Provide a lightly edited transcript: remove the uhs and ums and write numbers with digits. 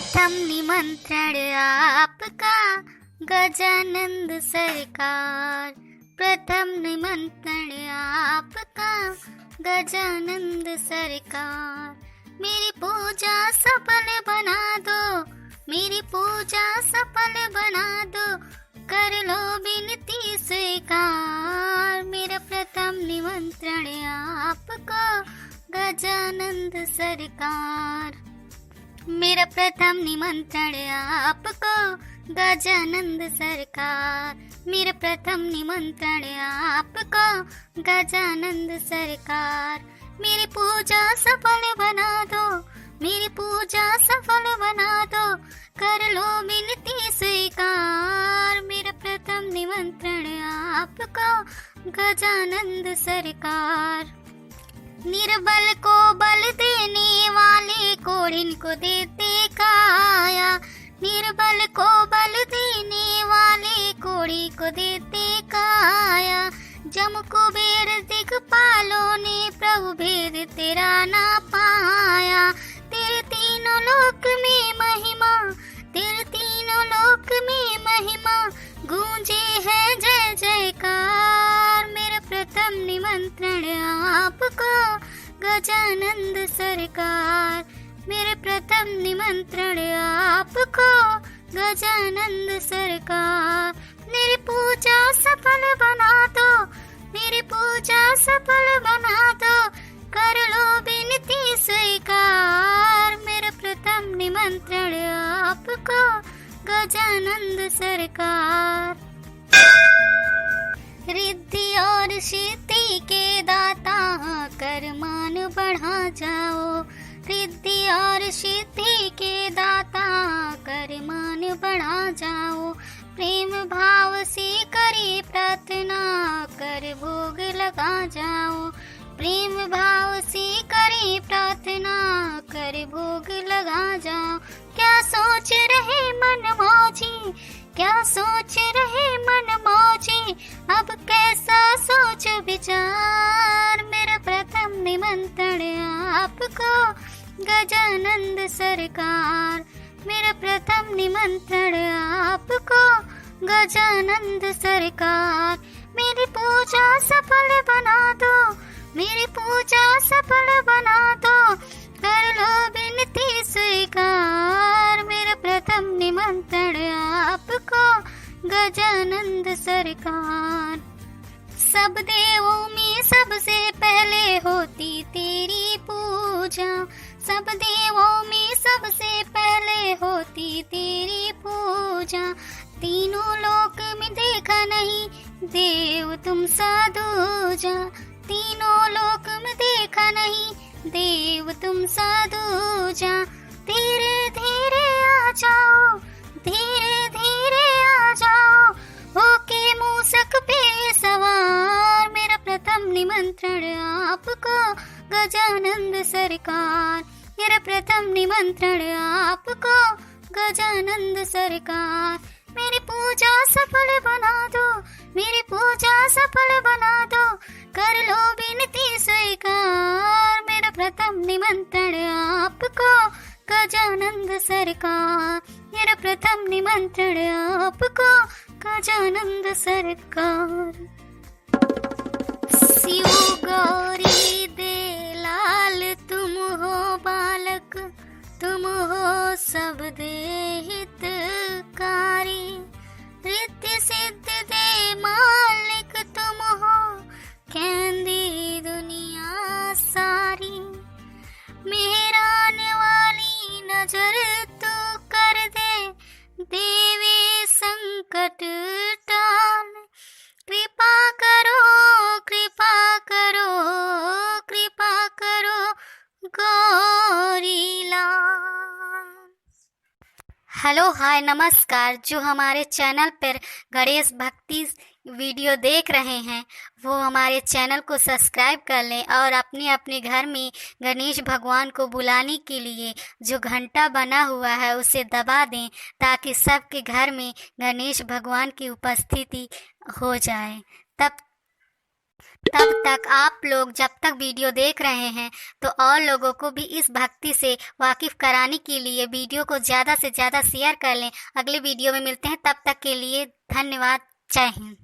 प्रथम निमंत्रण आपका गजानंद सरकार। प्रथम निमंत्रण आपका गजानंद सरकार। मेरी पूजा सफल बना दो, मेरी पूजा सफल बना दो, कर लो विनती स्वीकार। मेरा प्रथम निमंत्रण आपको गजानंद सरकार। मेरा प्रथम निमंत्रण आपको गजानंद सरकार। मेरा प्रथम निमंत्रण आपको गजानंद सरकार। मेरी पूजा सफल बना दो, मेरी पूजा सफल बना दो, कर लो विनती स्वीकार। मेरा प्रथम निमंत्रण आपको गजानंद सरकार। निर्बल को बल देने वाले कोढ़िन को देते काया। निर्बल को बल देने वाले कोढ़ी को देते काया। जम कुबेर दिक्पालों ने प्रभु भेद तेरा ना पाया। तेरे तीनों लोक में महिमा, तेरे तीनों लोक में महिमा, गूंजे है जय जयकार। मेरा प्रथम निमंत्रण आपको गजानंद सरकार। मेरे प्रथम निमंत्रण आपको गजानंद सरकार। मेरी पूजा सफल बना दो, मेरी पूजा सफल बना दो, कर लो विनती स्वीकार। मेरा प्रथम निमंत्रण आपको गजानंद सरकार। रिद्धि और सिद्धि के दाता कर मान बढ़ा जाओ। रिद्धि और सिद्धि के दाता कर मान बढ़ा जाओ। प्रेम भाव से करे प्रार्थना कर भोग लगा जाओ। प्रेम भाव से करे प्रार्थना कर भोग लगा जाओ। क्या सोच रहे मन मौजी, क्या सोच रहे मन मौजी, अब कैसा सोच विचार। मेरा प्रथम निमंत्रण आपको गजानंद सरकार। मेरा प्रथम निमंत्रण आपको गजानंद सरकार। मेरी पूजा सफल बना दो, मेरी पूजा सफल बना दो, कर लो विनती स्वीकार। मेरा प्रथम निमंत्रण आपको गजानंद सरकार। सब देवों में सबसे पहले होती तेरी पूजा। सब देवों में सबसे पहले होती तेरी पूजा। तीनों लोक में देखा नहीं देव तुम सा दूजा। तीनों लोक में देखा नहीं देव तुम सा दूजा। धीरे धीरे आ जाओ, धीरे धीरे आ जाओ, होके मूसक पे सवार। मेरा प्रथम निमंत्रण आपको गजानंद सरकार। मेरा प्रथम निमंत्रण आपको गजानंद सरकार। मेरी पूजा सफल बना दो, मेरी पूजा सफल बना दो, कर लो विनती स्वीकार। मेरा प्रथम निमंत्रण आपको गजानंद सरकार। मेरा प्रथम निमंत्रण आपको गजानंद सरकार। शिव गौरी दे लाल तुम हो बालक, तुम हो सब दे हितकारी। रिद्धि सिद्धि दे मालिक तुम हो, कहंदी दुनिया सारी। मेहरान वाली नजर तू कर दे, देवे संकट टाल। कृपा करो, कृपा करो, कृपा करो गौरी लाल। हेलो हाय नमस्कार। जो हमारे चैनल पर गणेश भक्ति वीडियो देख रहे हैं वो हमारे चैनल को सब्सक्राइब कर लें और अपने अपने घर में गणेश भगवान को बुलाने के लिए जो घंटा बना हुआ है उसे दबा दें ताकि सबके घर में गणेश भगवान की उपस्थिति हो जाए। तब तक आप लोग जब तक वीडियो देख रहे हैं तो और लोगों को भी इस भक्ति से वाकिफ कराने के लिए वीडियो को ज़्यादा से ज़्यादा शेयर कर लें। अगले वीडियो में मिलते हैं, तब तक के लिए धन्यवाद। जय हिंद।